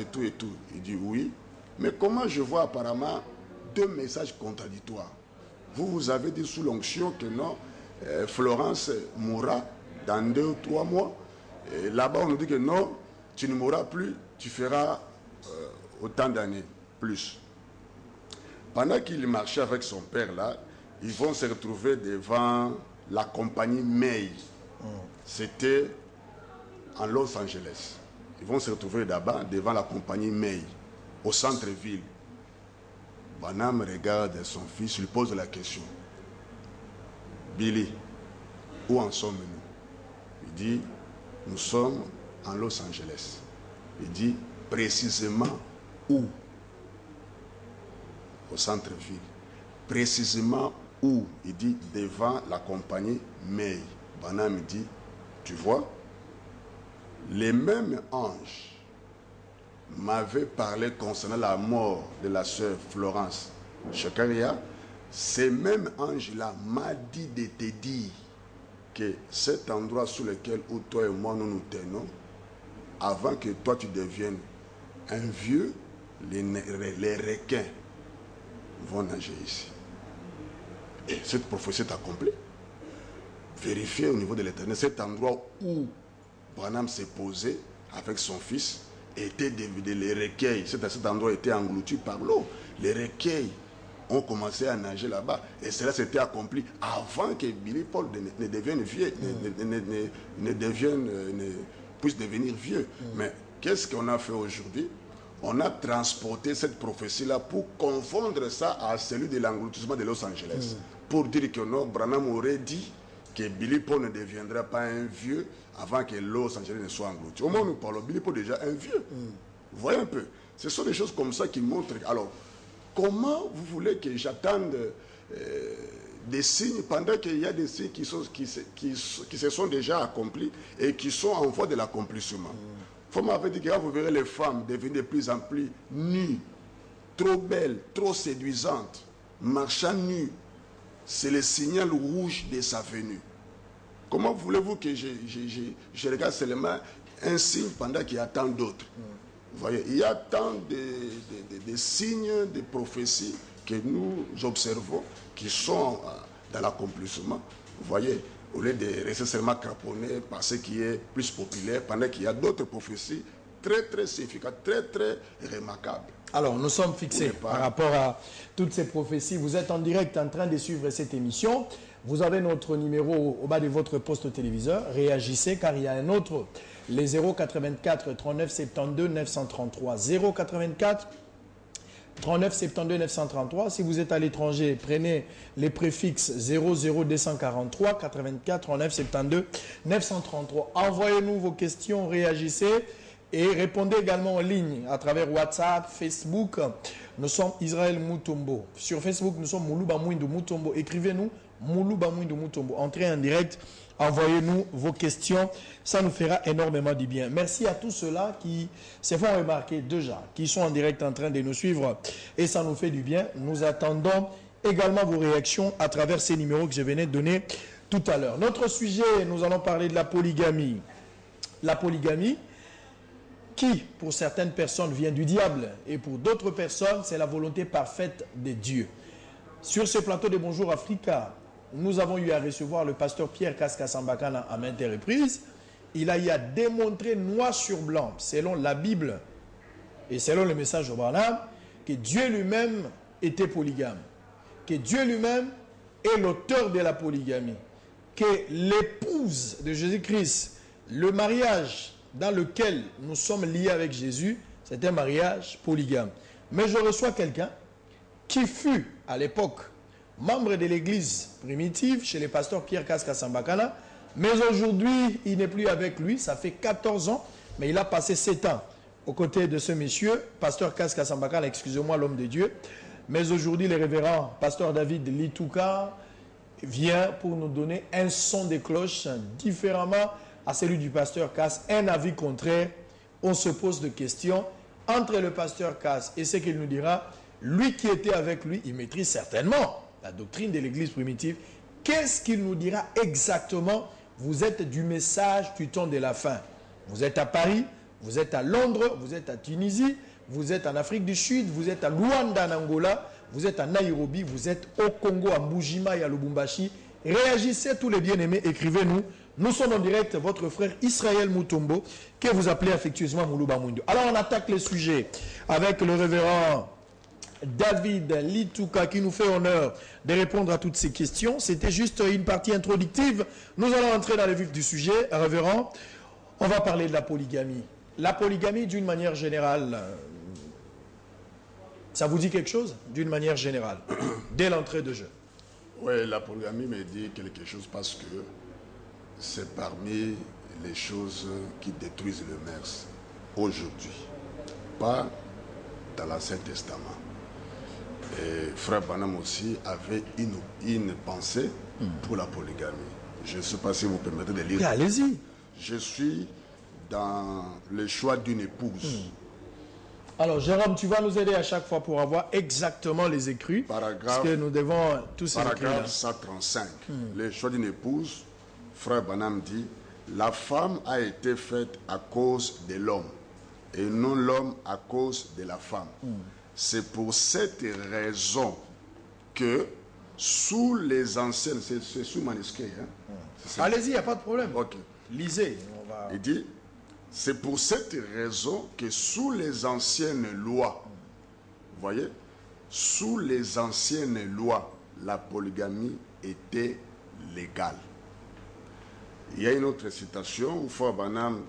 et tout et tout. Il dit oui, mais comment je vois apparemment deux messages contradictoires. Vous avez dit sous l'onction que non, Florence mourra dans 2 ou 3 mois. Là-bas, on nous dit que non, tu ne mourras plus, tu feras autant d'années, plus. Pendant qu'il marchait avec son père là, ils vont se retrouver devant la compagnie May. C'était en Los Angeles. Ils vont se retrouver là-bas devant la compagnie May, au centre-ville. Branham regarde son fils, lui pose la question. Billy, où en sommes-nous? Il dit, nous sommes en Los Angeles. Il dit, précisément où? Au centre-ville. Précisément où? Il dit, devant la compagnie May. Branham dit, tu vois, les mêmes anges m'avaient parlé concernant la mort de la sœur Florence Chakaria. Ces mêmes anges-là m'ont dit de te dire que cet endroit sur lequel où toi et moi nous nous tenons, avant que toi tu deviennes un vieux, les requins vont nager ici. Et cette prophétie est accomplie. Vérifiez au niveau de l'Éternel, cet endroit où Branham s'est posé avec son fils était les requins. Cet endroit était englouti par l'eau. Les requins ont commencé à nager là-bas. Et cela s'était accompli avant que Billy Paul ne devienne vieux, puisse devenir vieux. Mais qu'est-ce qu'on a fait aujourd'hui? On a transporté cette prophétie-là pour confondre ça à celui de l'engloutissement de Los Angeles. Pour dire que non, Branham aurait dit que Billy Paul ne deviendra pas un vieux avant que Los Angeles ne soit englouti. Au moment où nous parlons, Billy Paul est déjà un vieux. Vous voyez un peu. Ce sont des choses comme ça qui montrent. Alors, comment vous voulez que j'attende des signes pendant qu'il y a des signes qui se sont déjà accomplis et qui sont en voie de l'accomplissement? Vous m'avez dit que vous verrez les femmes devenir de plus en plus nues, trop belles, trop séduisantes, marchant nues. C'est le signal rouge de sa venue. Comment voulez-vous que je regarde seulement un signe pendant qu'il y a tant d'autres? Vous voyez, il y a tant de signes, de prophéties que nous observons qui sont dans l'accomplissement. Vous voyez, au lieu de rester seulement craponné par ce qui est plus populaire, pendant qu'il y a d'autres prophéties très très significatives, très très remarquables. Alors, nous sommes fixés par rapport à toutes ces prophéties. Vous êtes en direct en train de suivre cette émission. Vous avez notre numéro au bas de votre poste téléviseur. Réagissez car il y a un autre. Les 084 39 72 933. 084 39 72 933. Si vous êtes à l'étranger, prenez les préfixes 00243 84 39 72 933. Envoyez-nous vos questions, réagissez. Et répondez également en ligne à travers WhatsApp, Facebook. Nous sommes Israël Mutombo. Sur Facebook, nous sommes Moulouba Mouindou Mutombo. Écrivez-nous Moulouba Mouindou Mutombo. Entrez en direct, envoyez-nous vos questions. Ça nous fera énormément du bien. Merci à tous ceux-là qui se font remarquer déjà, qui sont en direct en train de nous suivre. Et ça nous fait du bien. Nous attendons également vos réactions à travers ces numéros que je venais de donner tout à l'heure. Notre sujet, nous allons parler de la polygamie. La polygamie, qui, pour certaines personnes, vient du diable et pour d'autres personnes, c'est la volonté parfaite de Dieu. Sur ce plateau de Bonjour Africa, nous avons eu à recevoir le pasteur Pierre Kaska-Sambakana à maintes reprises. Il a eu à démontrer noir sur blanc, selon la Bible et selon le message de Branham, que Dieu lui-même était polygame, que Dieu lui-même est l'auteur de la polygamie, que l'épouse de Jésus-Christ, le mariage dans lequel nous sommes liés avec Jésus, c'est un mariage polygame. Mais je reçois quelqu'un qui fut à l'époque membre de l'église primitive chez le pasteur Pierre Kaska-Sambakana, mais aujourd'hui il n'est plus avec lui, ça fait 14 ans, mais il a passé 7 ans aux côtés de ce monsieur, pasteur Kaska-Sambakana, excusez-moi l'homme de Dieu, mais aujourd'hui le révérend pasteur David Litouka vient pour nous donner un son de cloche différemment à celui du pasteur Kass, un avis contraire. On se pose des questions entre le pasteur Kass et ce qu'il nous dira. Lui qui était avec lui, il maîtrise certainement la doctrine de l'église primitive. Qu'est-ce qu'il nous dira exactement? Vous êtes du message du temps de la fin. Vous êtes à Paris, Vous êtes à Londres, vous êtes à Tunisie, vous êtes en Afrique du Sud, vous êtes à Luanda en Angola, vous êtes à Nairobi, vous êtes au Congo, à Mbujima et à Lubumbashi. Réagissez tous les bien-aimés, écrivez-nous. Nous sommes en direct, votre frère Israël Mutombo, que vous appelez affectueusement Moulouba Moundo. Alors on attaque les sujets avec le révérend David Litouka qui nous fait honneur de répondre à toutes ces questions. C'était juste une partie introductive. Nous allons entrer dans le vif du sujet. Révérend, on va parler de la polygamie. La polygamie d'une manière générale, ça vous dit quelque chose d'une manière générale, dès l'entrée de jeu? Oui, la polygamie me dit quelque chose parce que c'est parmi les choses qui détruisent le mœurs aujourd'hui, pas dans l'Ancien Testament. Et Frère Branham aussi avait une pensée pour la polygamie. Je ne sais pas si vous permettez de lire. Allez-y. Je suis dans le choix d'une épouse. Alors, Jérôme, tu vas nous aider à chaque fois pour avoir exactement les écrits. Parce que nous devons tous ces écrits. Paragraphe 135. Le choix d'une épouse, Frère Branham dit, la femme a été faite à cause de l'homme et non l'homme à cause de la femme. C'est pour cette raison que sous les anciennes, c'est sous manuscrit. Hein? Allez-y, il n'y a pas de problème. Okay. Lisez. Il dit, c'est pour cette raison que sous les anciennes lois, vous voyez, sous les anciennes lois, la polygamie était légale. Il y a une autre citation où Frère Branham,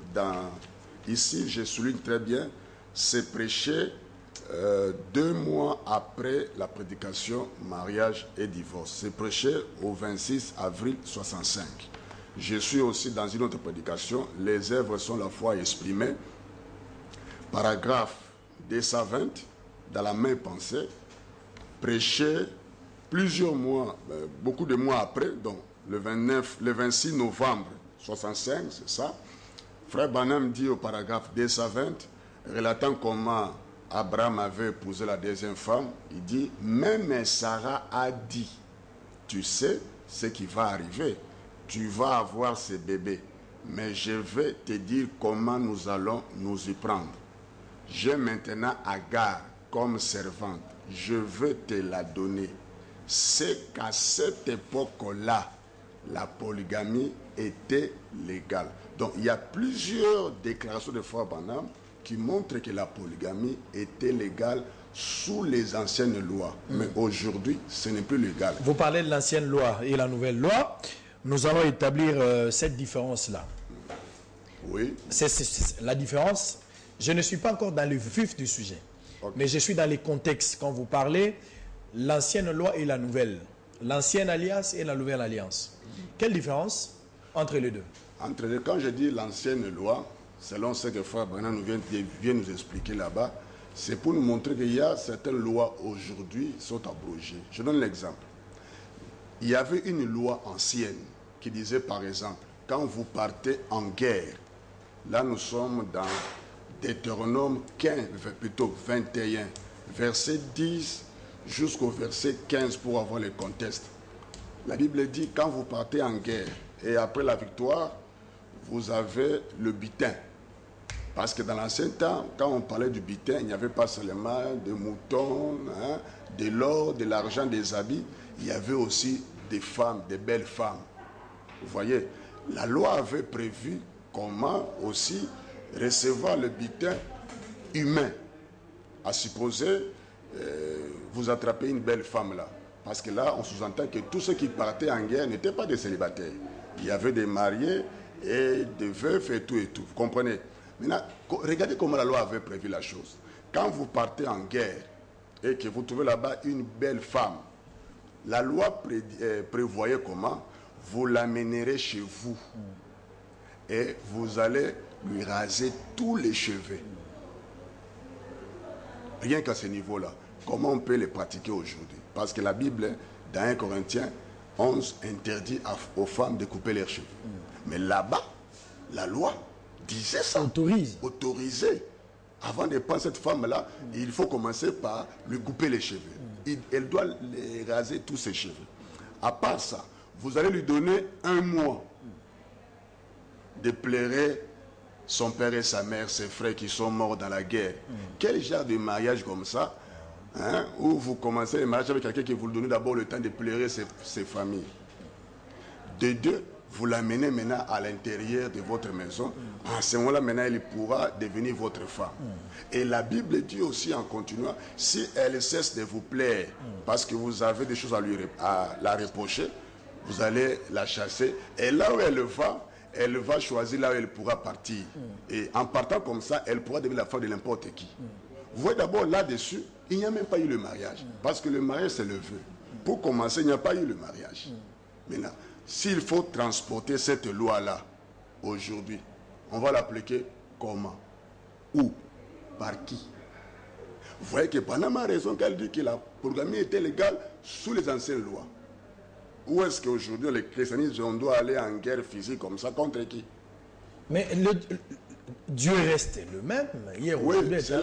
ici, je souligne très bien, c'est prêché 2 mois après la prédication mariage et divorce. C'est prêché au 26 avril 65. Je suis aussi dans une autre prédication, les œuvres sont la foi exprimées. Paragraphe 220, dans la même pensée, prêché plusieurs mois, beaucoup de mois après, donc le 26 novembre 65, c'est ça. Frère Branham dit au paragraphe 220, relatant comment Abraham avait épousé la deuxième femme, il dit, même Sarah a dit, tu sais ce qui va arriver, tu vas avoir ce bébé, mais je vais te dire comment nous allons nous y prendre. J'ai maintenant Agar comme servante, je veux te la donner. C'est qu'à cette époque-là, la polygamie était légale. Donc il y a plusieurs déclarations de Frère Branham qui montrent que la polygamie était légale sous les anciennes lois. Mais aujourd'hui, ce n'est plus légal. Vous parlez de l'ancienne loi et la nouvelle loi. Nous allons établir cette différence-là. Oui. C'est la différence. Je ne suis pas encore dans le vif du sujet. Okay. Mais je suis dans les contextes. Quand vous parlez, l'ancienne loi et la nouvelle. L'ancienne alliance et la nouvelle alliance. Quelle différence entre les deux? Entre les deux, quand je dis l'ancienne loi, selon ce que Frère Branham vient nous expliquer là-bas, c'est pour nous montrer qu'il y a certaines lois aujourd'hui qui sont abrogées. Je donne l'exemple. Il y avait une loi ancienne qui disait par exemple, quand vous partez en guerre, là nous sommes dans Deutéronome 15, plutôt 21, verset 10 jusqu'au verset 15 pour avoir le contexte. La Bible dit, quand vous partez en guerre et après la victoire, vous avez le butin. Parce que dans l'ancien temps, quand on parlait du butin, il n'y avait pas seulement des moutons, hein, de l'or, de l'argent, des habits. Il y avait aussi des femmes, des belles femmes. Vous voyez, la loi avait prévu comment aussi recevoir le butin humain. À supposer, vous attrapez une belle femme là. Parce que là, on sous-entend que tous ceux qui partaient en guerre n'étaient pas des célibataires. Il y avait des mariés et des veufs et tout et tout. Vous comprenez? Maintenant, regardez comment la loi avait prévu la chose. Quand vous partez en guerre et que vous trouvez là-bas une belle femme, la loi prévoyait comment? Vous l'amènerez chez vous et vous allez lui raser tous les cheveux. Rien qu'à ce niveau-là. Comment on peut les pratiquer aujourd'hui? Parce que la Bible, dans 1 Corinthiens 11, interdit aux femmes de couper leurs cheveux. Mais là-bas, la loi disait ça. Autorisé. Avant de prendre cette femme-là, il faut commencer par lui couper les cheveux. Elle doit les raser tous ses cheveux. À part ça, vous allez lui donner 1 mois de pleurer son père et sa mère, ses frères qui sont morts dans la guerre. Quel genre de mariage comme ça, hein, où vous commencez le mariage avec quelqu'un qui vous donne d'abord le temps de pleurer ses familles. De deux, vous l'amenez maintenant à l'intérieur de votre maison. À ce moment-là, maintenant, elle pourra devenir votre femme. Et la Bible dit aussi en continuant, si elle cesse de vous plaire, parce que vous avez des choses à la reprocher, vous allez la chasser. Et là où elle va choisir là où elle pourra partir. Et en partant comme ça, elle pourra devenir la femme de n'importe qui. Vous voyez d'abord là-dessus, il n'y a même pas eu le mariage. Parce que le mariage, c'est le vœu. Pour commencer, il n'y a pas eu le mariage. Maintenant, s'il faut transporter cette loi-là, aujourd'hui, on va l'appliquer comment? Où? Par qui? Vous voyez que Panama a raison qu'elle dit que la polygamie était légale sous les anciennes lois. Où est-ce qu'aujourd'hui, les christianistes, on doit aller en guerre physique comme ça, contre qui? Mais Dieu reste le même. Hier, oui, c'est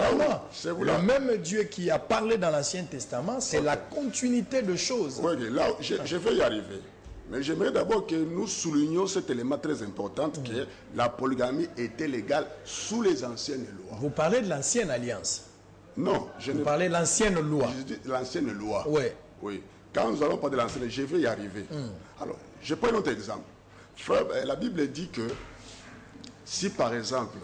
le même Dieu qui a parlé dans l'Ancien Testament, c'est la continuité de choses. Oui, là, je vais y arriver. Mais j'aimerais d'abord que nous soulignions cet élément très important que la polygamie était légale sous les anciennes lois. Vous parlez de l'ancienne alliance? Non. Vous parlez de l'ancienne loi? Je dis l'ancienne loi. Oui. Oui. Quand nous allons parler de l'ancienne, je vais y arriver. Alors, je prends un autre exemple. Frère, la Bible dit que si par exemple,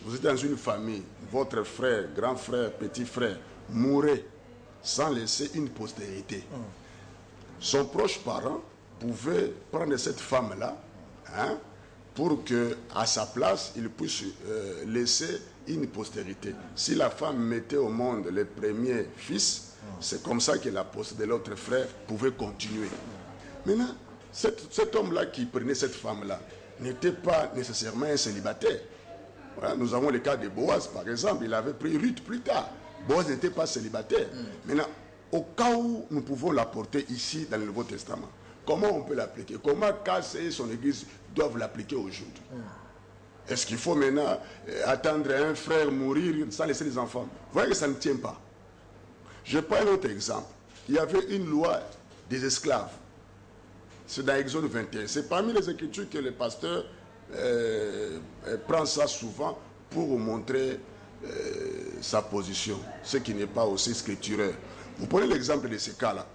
vous êtes dans une famille, votre frère, grand frère, petit frère, mourait sans laisser une postérité, son proche parent pouvait prendre cette femme-là, hein, pour qu'à sa place, il puisse laisser une postérité. Si la femme mettait au monde les premiers fils, c'est comme ça que la postérité de l'autre frère pouvait continuer. Maintenant, cet homme-là qui prenait cette femme-là n'était pas nécessairement un célibataire. Voilà, nous avons le cas de Boaz, par exemple. Il avait pris Ruth plus tard. Boaz n'était pas célibataire. Maintenant, au cas où nous pouvons l'apporter ici dans le Nouveau Testament, comment on peut l'appliquer? Comment Casse et son église doivent l'appliquer aujourd'hui? Est-ce qu'il faut maintenant attendre un frère mourir sans laisser les enfants? Vous voyez que ça ne tient pas. Je prends un autre exemple. Il y avait une loi des esclaves. C'est dans Exode 21. C'est parmi les Écritures que le pasteur prend ça souvent pour montrer sa position, ce qui n'est pas aussi scripturaire. Vous prenez l'exemple de ce cas-là.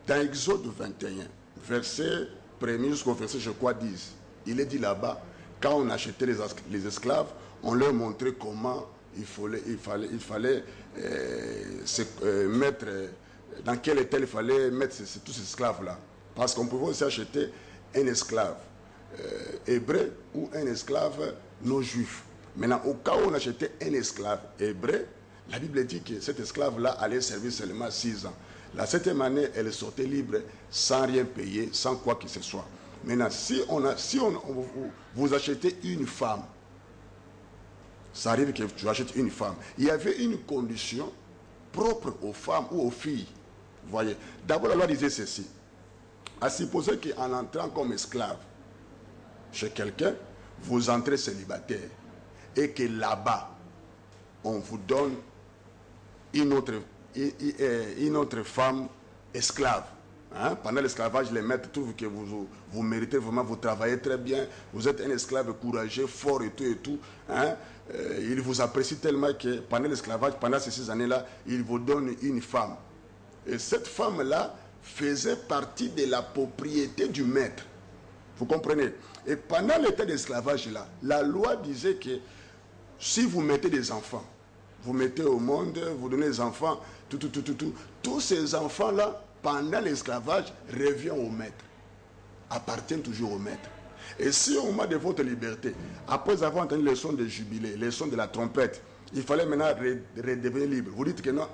Dans Exode 21, verset 1er jusqu'au verset, je crois, 10, il est dit là-bas, quand on achetait les esclaves, on leur montrait comment il fallait se mettre, dans quel état il fallait mettre tous ces esclaves-là. Parce qu'on pouvait aussi acheter un esclave hébreu ou un esclave non juif. Maintenant, au cas où on achetait un esclave hébreu, la Bible dit que cet esclave-là allait servir seulement 6 ans. La 7e année, elle sortait libre sans rien payer, sans quoi que ce soit. Maintenant, si vous achetez une femme, ça arrive que tu achètes une femme. Il y avait une condition propre aux femmes ou aux filles. Vous voyez. D'abord, la loi disait ceci. À supposer qu'en entrant comme esclave chez quelqu'un, vous entrez célibataire et que là-bas, on vous donne une autre femme esclave. Hein? Pendant l'esclavage, les maîtres trouvent que vous méritez vraiment, vous travaillez très bien, vous êtes un esclave courageux, fort et tout. Hein? Ils vous apprécient tellement que pendant l'esclavage, pendant ces 6 années-là, ils vous donnent une femme. Et cette femme-là faisait partie de la propriété du maître. Vous comprenez? Et pendant l'état d'esclavage-là, la loi disait que si vous mettez des enfants, vous mettez au monde, vous donnez des enfants, tous ces enfants-là, pendant l'esclavage, reviennent au maître, appartiennent toujours au maître. Et si au moment de votre liberté, après avoir entendu les sons de jubilé, les sons de la trompette, il fallait maintenant redevenir libre. Vous dites que non,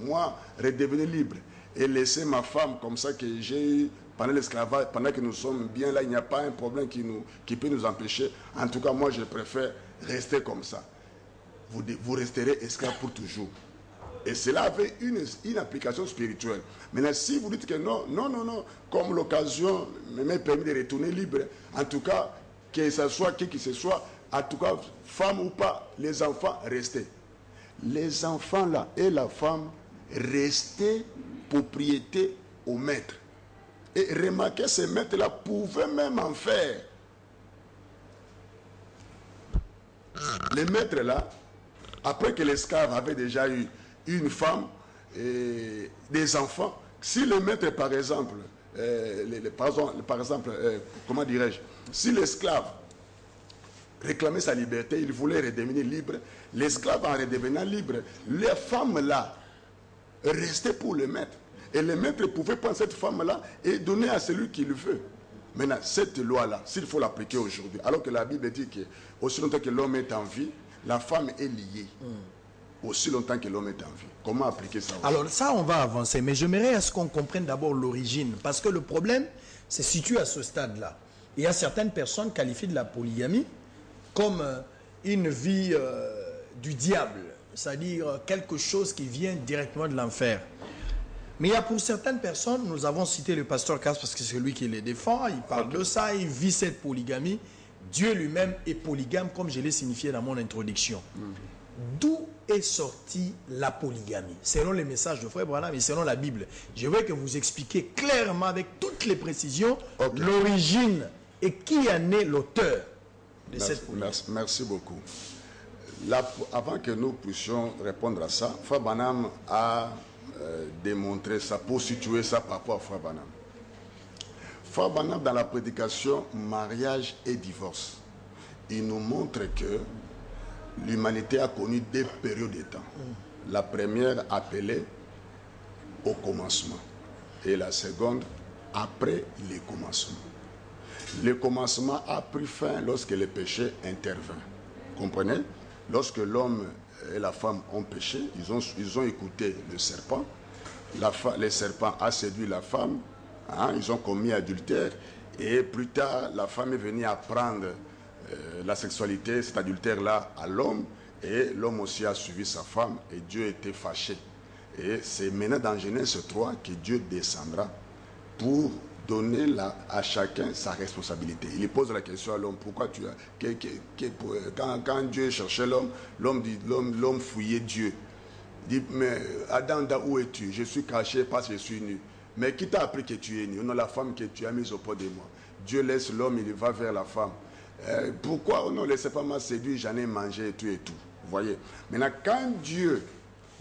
moi, redevenir libre et laisser ma femme comme ça que j'ai eu pendant l'esclavage, pendant que nous sommes bien là, il n'y a pas un problème qui peut nous empêcher. En tout cas, moi, je préfère rester comme ça. Vous resterez esclave pour toujours. Et cela avait une application spirituelle. Maintenant, si vous dites que non, comme l'occasion me permet de retourner libre, en tout cas, que ce soit qui que ce soit, en tout cas, femme ou pas, les enfants, restaient. Les enfants là et la femme restaient propriété au maître. Et remarquez, ces maîtres-là pouvaient même en faire les maîtres là, après que l'esclave avait déjà eu une femme et des enfants, si le maître, par exemple, comment dirais-je, si l'esclave réclamait sa liberté, il voulait redevenir libre, l'esclave en redevenant libre, les femmes là restaient pour le maître. Et le maître pouvait prendre cette femme-là et donner à celui qui le veut. Maintenant, cette loi-là, s'il faut l'appliquer aujourd'hui, alors que la Bible dit que aussi longtemps que l'homme est en vie, la femme est liée. Aussi longtemps que l'homme est en vie. Comment appliquer ça aussi? Alors ça, on va avancer, mais j'aimerais à ce qu'on comprenne d'abord l'origine, parce que le problème se situe à ce stade-là. Il y a certaines personnes qui qualifient de la polygamie comme une vie du diable, c'est-à-dire quelque chose qui vient directement de l'enfer. Mais il y a pour certaines personnes, nous avons cité le pasteur Cass parce que c'est lui qui les défend, il parle de ça, il vit cette polygamie. Dieu lui-même est polygame, comme je l'ai signifié dans mon introduction. D'où est sortie la polygamie? Selon les messages de Frère Branham et selon la Bible. Je veux que vous expliquiez clairement, avec toutes les précisions, l'origine et qui en est l'auteur de cette polygamie. Merci beaucoup. Là, avant que nous puissions répondre à ça, Frère Branham a démontré ça, pour situer ça par rapport à Frère Branham. Frère Branham, dans la prédication mariage et divorce, il nous montre que l'humanité a connu des périodes de temps. La première appelée au commencement et la seconde après le commencement. Le commencement a pris fin lorsque le péché intervint. Comprenez? Lorsque l'homme et la femme ont péché, ils ont écouté le serpent. Le serpent a séduit la femme, hein, ils ont commis adultère. Et plus tard, la femme est venue apprendre la sexualité, cet adultère-là, à l'homme. Et l'homme aussi a suivi sa femme et Dieu était fâché. Et c'est maintenant dans Genèse 3 que Dieu descendra pour donner à chacun sa responsabilité. Il pose la question à l'homme, pourquoi tu as... Quand Dieu cherchait l'homme, l'homme fouillait Dieu. Il dit, mais Adam, où es-tu? Je suis caché parce que je suis nu. Mais qui t'a appris que tu es nu? Non, la femme que tu as mise au pot de moi. Dieu laisse l'homme, il va vers la femme. Pourquoi? Non, laissez pas moi séduire, j'en ai mangé et tout et tout. Vous voyez? Maintenant, quand Dieu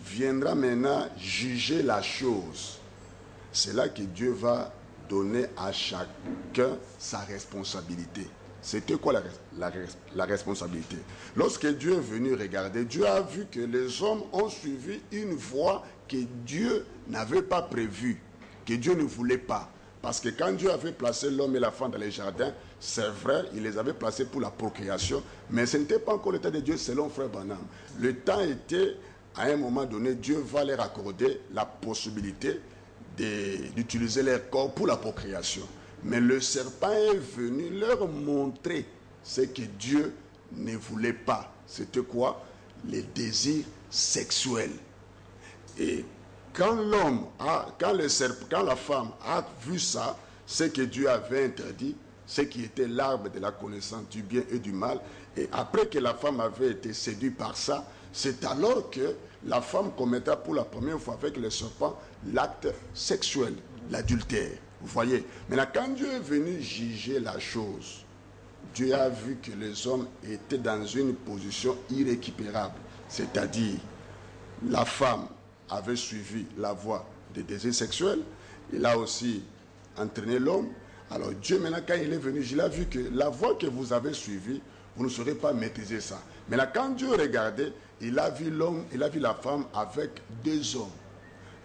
viendra maintenant juger la chose, c'est là que Dieu va donner à chacun sa responsabilité. C'était quoi la responsabilité? Lorsque Dieu est venu regarder, Dieu a vu que les hommes ont suivi une voie que Dieu n'avait pas prévue, que Dieu ne voulait pas. Parce que quand Dieu avait placé l'homme et la femme dans les jardins, c'est vrai, il les avait placés pour la procréation, mais ce n'était pas encore le temps de Dieu selon Frère Branham. Le temps était, à un moment donné, Dieu va leur accorder la possibilité d'utiliser leur corps pour la procréation. Mais le serpent est venu leur montrer ce que Dieu ne voulait pas. C'était quoi? Les désirs sexuels. Et quand la femme a vu ça, ce que Dieu avait interdit, ce qui était l'arbre de la connaissance du bien et du mal, et après que la femme avait été séduite par ça, c'est alors que la femme commettra pour la première fois avec le serpent l'acte sexuel, l'adultère. Vous voyez? Maintenant, quand Dieu est venu juger la chose, Dieu a vu que les hommes étaient dans une position irrécupérable. C'est-à-dire, la femme avait suivi la voie des désirs sexuels, il a aussi entraîné l'homme. Alors Dieu, maintenant, quand il est venu, il a vu que la voie que vous avez suivie, vous ne saurez pas maîtriser ça. Maintenant, quand Dieu regardait, il a vu l'homme, il a vu la femme avec deux hommes.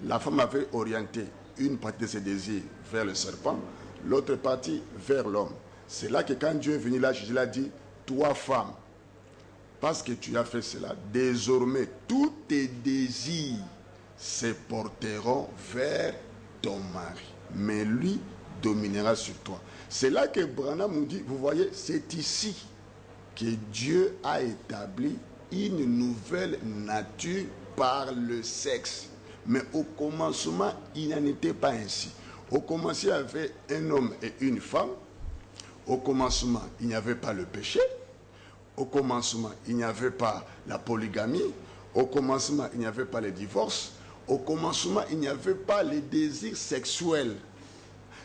La femme avait orienté une partie de ses désirs vers le serpent, l'autre partie vers l'homme. C'est là que quand Dieu est venu là, il a dit, toi femme, parce que tu as fait cela, désormais tous tes désirs se porteront vers ton mari, mais lui dominera sur toi. C'est là que Branham nous dit, vous voyez, c'est ici que Dieu a établi une nouvelle nature par le sexe. Mais au commencement, il n'en était pas ainsi. Au commencement, il y avait un homme et une femme. Au commencement, il n'y avait pas le péché. Au commencement, il n'y avait pas la polygamie. Au commencement, il n'y avait pas le divorce. Au commencement, il n'y avait pas les désirs sexuels.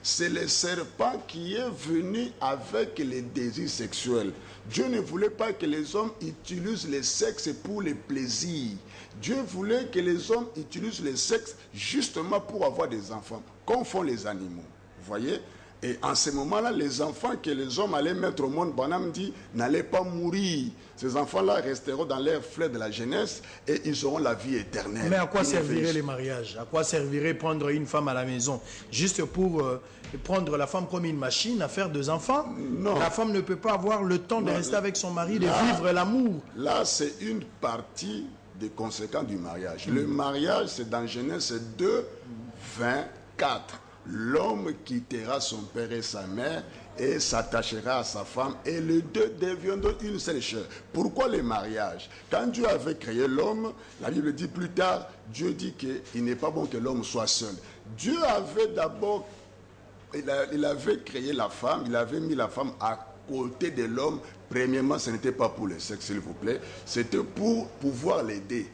C'est le serpent qui est venu avec les désirs sexuels. Dieu ne voulait pas que les hommes utilisent le sexe pour les plaisirs. Dieu voulait que les hommes utilisent le sexe justement pour avoir des enfants, comme font les animaux. Vous voyez? Et en ce moment-là, les enfants que les hommes allaient mettre au monde, Branham dit, n'allaient pas mourir. Ces enfants-là resteront dans l'air frais de la jeunesse et ils auront la vie éternelle. Mais à quoi servirait les mariages? À quoi servirait prendre une femme à la maison? Juste pour prendre la femme comme une machine à faire des enfants? Non. La femme ne peut pas avoir le temps de rester avec son mari, de vivre l'amour. Là, c'est une partie des conséquences du mariage. Le mariage, c'est dans Genèse 2, 24. L'homme quittera son père et sa mère et s'attachera à sa femme et les deux deviendront une seule chair. Pourquoi le mariage? Quand Dieu avait créé l'homme, la Bible dit plus tard, Dieu dit qu'il n'est pas bon que l'homme soit seul. Dieu avait d'abord, il avait créé la femme, il avait mis la femme à côté de l'homme. Premièrement, ce n'était pas pour le sexe, s'il vous plaît, c'était pour pouvoir l'aider.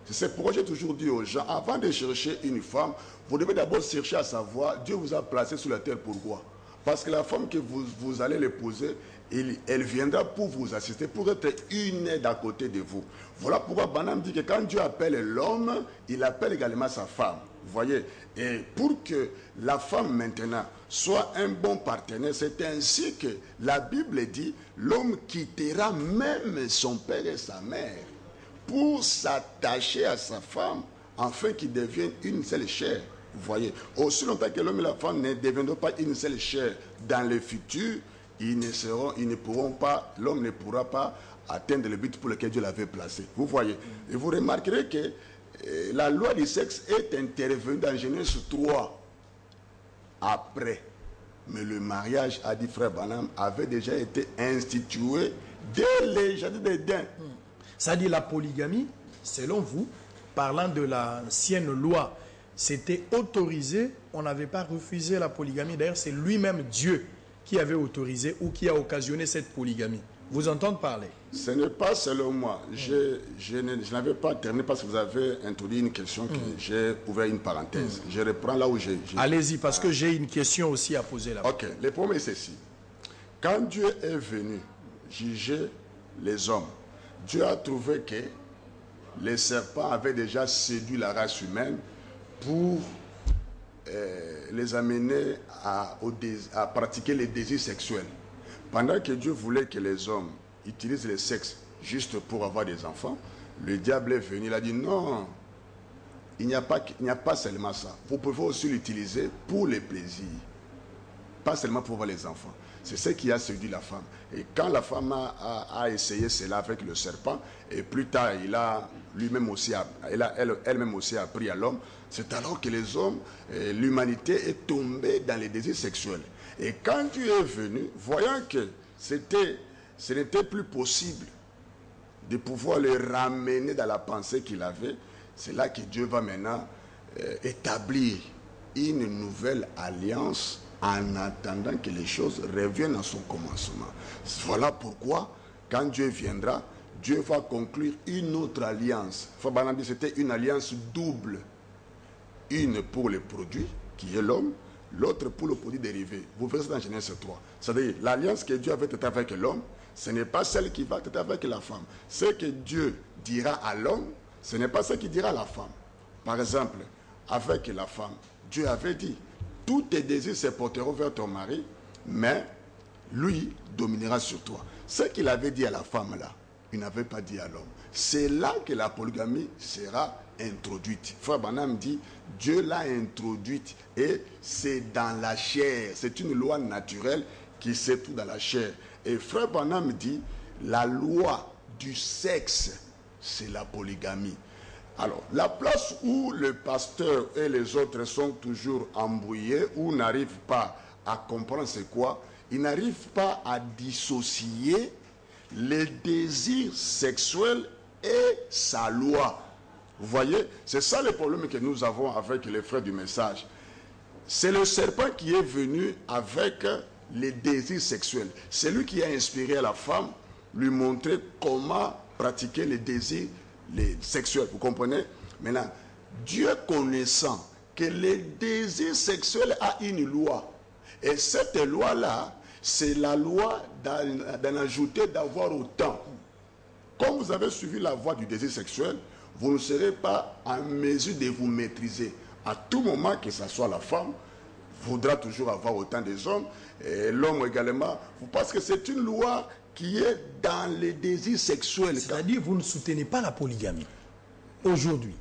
C'est pourquoi j'ai toujours dit aux gens, avant de chercher une femme, vous devez d'abord chercher à savoir, Dieu vous a placé sur la terre pourquoi? Parce que la femme que vous allez l'épouser, elle viendra pour vous assister, pour être une aide à côté de vous. Voilà pourquoi Branham dit que quand Dieu appelle l'homme, il appelle également sa femme. Vous voyez? Et pour que la femme maintenant soit un bon partenaire, c'est ainsi que la Bible dit, l'homme quittera même son père et sa mère pour s'attacher à sa femme, afin qu'il devienne une seule chair. Vous voyez, aussi longtemps que l'homme et la femme ne deviendront pas une seule chair dans le futur, l'homme ne pourra pas atteindre le but pour lequel Dieu l'avait placé. Vous voyez, et vous remarquerez que la loi du sexe est intervenue dans Genèse 3 après. Mais le mariage, a dit frère Branham, avait déjà été institué dès les jardins d'Éden. Ça dit la polygamie, selon vous, parlant de l'ancienne loi, c'était autorisé, on n'avait pas refusé la polygamie. D'ailleurs, c'est lui-même Dieu qui avait autorisé ou qui a occasionné cette polygamie. Vous entendez parler? Ce n'est pas selon moi. Je n'avais pas terminé parce que vous avez introduit une question que j'ai ouvert une parenthèse. Je reprends là où j'ai... Allez-y, parce que j'ai une question aussi à poser là-bas. Ok, le premier est ceci. Quand Dieu est venu juger les hommes, Dieu a trouvé que les serpents avaient déjà séduit la race humaine pour les amener à pratiquer les désirs sexuels. Pendant que Dieu voulait que les hommes utilisent le sexe juste pour avoir des enfants, le diable est venu, il a dit non, il n'y a pas seulement ça. Vous pouvez aussi l'utiliser pour les plaisirs, pas seulement pour avoir les enfants. C'est ce qui a séduit la femme. Et quand la femme a essayé cela avec le serpent, et plus tard, elle-même aussi appris à l'homme, c'est alors que les hommes, l'humanité est tombée dans les désirs sexuels. Et quand Dieu est venu, voyant que ce n'était plus possible de pouvoir le ramener dans la pensée qu'il avait, c'est là que Dieu va maintenant établir une nouvelle alliance en attendant que les choses reviennent à son commencement. Voilà pourquoi, quand Dieu viendra, Dieu va conclure une autre alliance. C'était une alliance double. Une pour le produit, qui est l'homme, l'autre pour le produit dérivé. Vous verrez ça dans Genèse 3. C'est-à-dire, l'alliance que Dieu avait faite avec l'homme, ce n'est pas celle qui va être avec la femme. Ce que Dieu dira à l'homme, ce n'est pas ce qu'il dira à la femme. Par exemple, avec la femme, Dieu avait dit, tous tes désirs se porteront vers ton mari, mais lui dominera sur toi. Ce qu'il avait dit à la femme là, il n'avait pas dit à l'homme. C'est là que la polygamie sera introduite. Frère Branham dit, Dieu l'a introduite et c'est dans la chair. C'est une loi naturelle qui se trouve dans la chair. Et Frère Branham dit, la loi du sexe, c'est la polygamie. Alors, la place où le pasteur et les autres sont toujours embrouillés, ou n'arrivent pas à comprendre c'est quoi, ils n'arrivent pas à dissocier les désirs sexuels et sa loi. Vous voyez, c'est ça le problème que nous avons avec les frères du message. C'est le serpent qui est venu avec les désirs sexuels. C'est lui qui a inspiré la femme, lui montrer comment pratiquer les désirs sexuels. Vous comprenez? Maintenant, Dieu connaissant que les désirs sexuels a une loi, et cette loi-là, C'est la loi d'en ajouter, d'avoir autant. Comme vous avez suivi la voie du désir sexuel, vous ne serez pas en mesure de vous maîtriser. À tout moment, que ce soit la femme, voudra toujours avoir autant des hommes, et l'homme également, parce que c'est une loi qui est dans les désirs sexuels. C'est-à-dire, vous ne soutenez pas la polygamie aujourd'hui?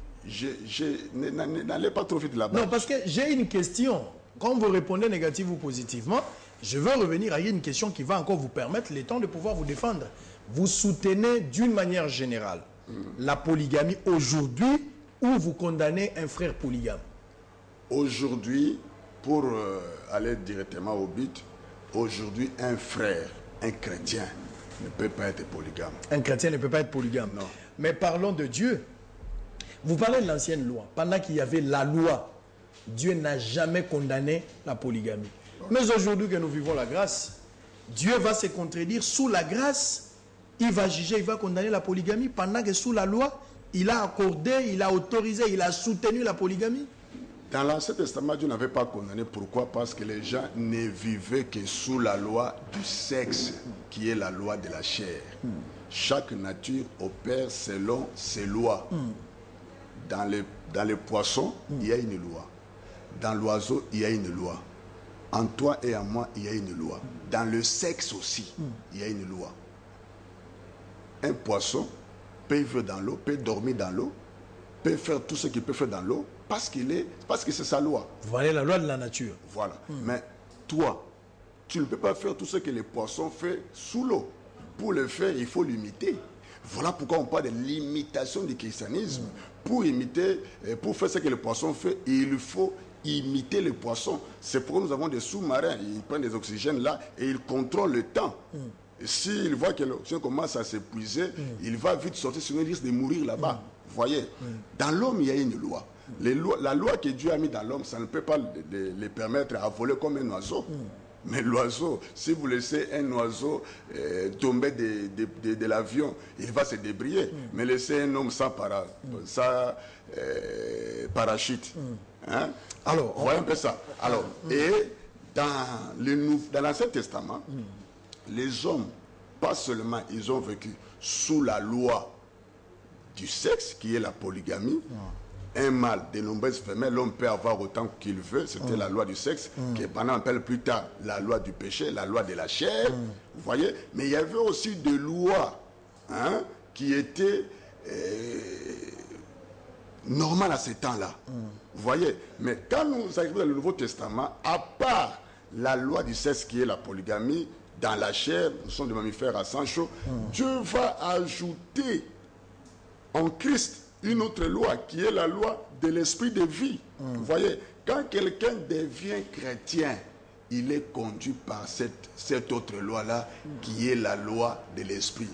N'allez pas trop vite là-bas. Non, parce que j'ai une question. Quand vous répondez négativement ou positivement, je veux revenir à une question qui va encore vous permettre le temps de pouvoir vous défendre. Vous soutenez d'une manière générale la polygamie aujourd'hui ou vous condamnez un frère polygame? Aujourd'hui, pour aller directement au but, aujourd'hui, un frère, un chrétien ne peut pas être polygame. Un chrétien ne peut pas être polygame. Non. Mais parlons de Dieu. Vous parlez de l'ancienne loi. Pendant qu'il y avait la loi, Dieu n'a jamais condamné la polygamie. Mais aujourd'hui que nous vivons la grâce, Dieu va se contredire. Sous la grâce, il va juger, il va condamner la polygamie. Pendant que sous la loi, il a accordé, il a autorisé, il a soutenu la polygamie. Dans l'Ancien Testament, Dieu n'avait pas condamné. Pourquoi? Parce que les gens ne vivaient que sous la loi du sexe, qui est la loi de la chair. Chaque nature opère selon ses lois. Dans les poissons, il y a une loi. Dans l'oiseau, il y a une loi. En toi et en moi, il y a une loi. Dans le sexe aussi, il y a une loi. Un poisson peut vivre dans l'eau, peut dormir dans l'eau, peut faire tout ce qu'il peut faire dans l'eau, parce que c'est sa loi. Voilà la loi de la nature. Voilà. Mais toi, tu ne peux pas faire tout ce que les poissons font sous l'eau. Pour le faire, il faut l'imiter. Voilà pourquoi on parle de l'imitation du christianisme. Pour imiter, pour faire ce que le poisson fait, il faut imiter le poisson. C'est pourquoi nous avons des sous-marins. Ils prennent des oxygènes là et ils contrôlent le temps. Et s'il voit que l'oxygène commence à s'épuiser, il va vite sortir, sinon il risque de mourir là-bas. Vous voyez, dans l'homme, il y a une loi. La loi que Dieu a mise dans l'homme, ça ne peut pas le permettre à voler comme un oiseau. Mais l'oiseau, si vous laissez un oiseau tomber de l'avion, il va se débrayer. Mais laissez un homme sans parachute. Hein? Alors, voyez un peu ça. Alors, et dans l'Ancien Testament, les hommes, pas seulement ils ont vécu sous la loi du sexe, qui est la polygamie. Un mâle, de nombreuses femelles, l'homme peut avoir autant qu'il veut. C'était la loi du sexe, qui pendant on appelle plus tard la loi du péché, la loi de la chair. Vous voyez? Mais il y avait aussi des lois qui étaient normales à ces temps-là. Vous voyez? Mais quand nous arrivons dans le Nouveau Testament, à part la loi du sexe qui est la polygamie, dans la chair, nous sommes des mammifères à sang chaud, Dieu va ajouter en Christ une autre loi qui est la loi de l'esprit de vie. Vous voyez, quand quelqu'un devient chrétien, il est conduit par cette autre loi-là qui est la loi de l'esprit.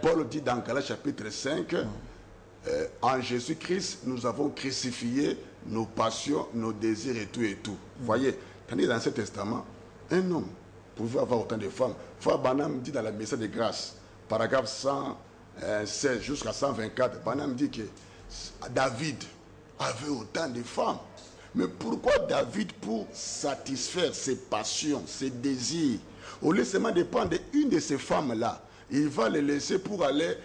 Paul dit dans Galates chapitre 5, en Jésus-Christ, nous avons crucifié nos passions, nos désirs et tout et tout. Vous voyez, tandis que dans ce testament, un homme pouvait avoir autant de femmes. Frère Branham dit dans la message de grâce, paragraphe 116 jusqu'à 124, Branham dit que David avait autant de femmes. Mais pourquoi David, pour satisfaire ses passions, ses désirs, au lieu seulement de prendre une de ces femmes-là, il va les laisser pour aller...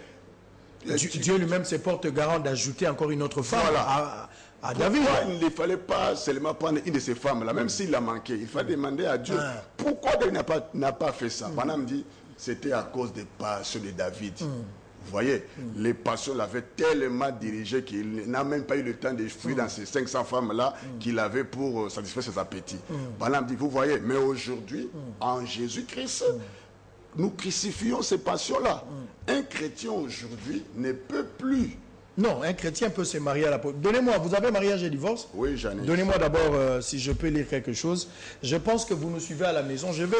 Dieu lui-même se porte garant d'ajouter encore une autre femme à David. Il ne fallait pas seulement prendre une de ces femmes-là, même s'il a manqué. Il fallait demander à Dieu pourquoi David n'a pas fait ça. Madame dit, c'était à cause des passions de David. Vous voyez, les passions l'avaient tellement dirigé qu'il n'a même pas eu le temps de fuir dans ces 500 femmes-là qu'il avait pour satisfaire ses appétits. Madame dit, vous voyez, mais aujourd'hui, en Jésus-Christ, nous crucifions ces passions-là. Un chrétien aujourd'hui ne peut plus. Non, un chrétien peut se marier à la polygamie. Donnez-moi, vous avez mariage et divorce? Oui, j'en ai. Donnez-moi d'abord, si je peux lire quelque chose. Je pense que vous nous suivez à la maison. Je vais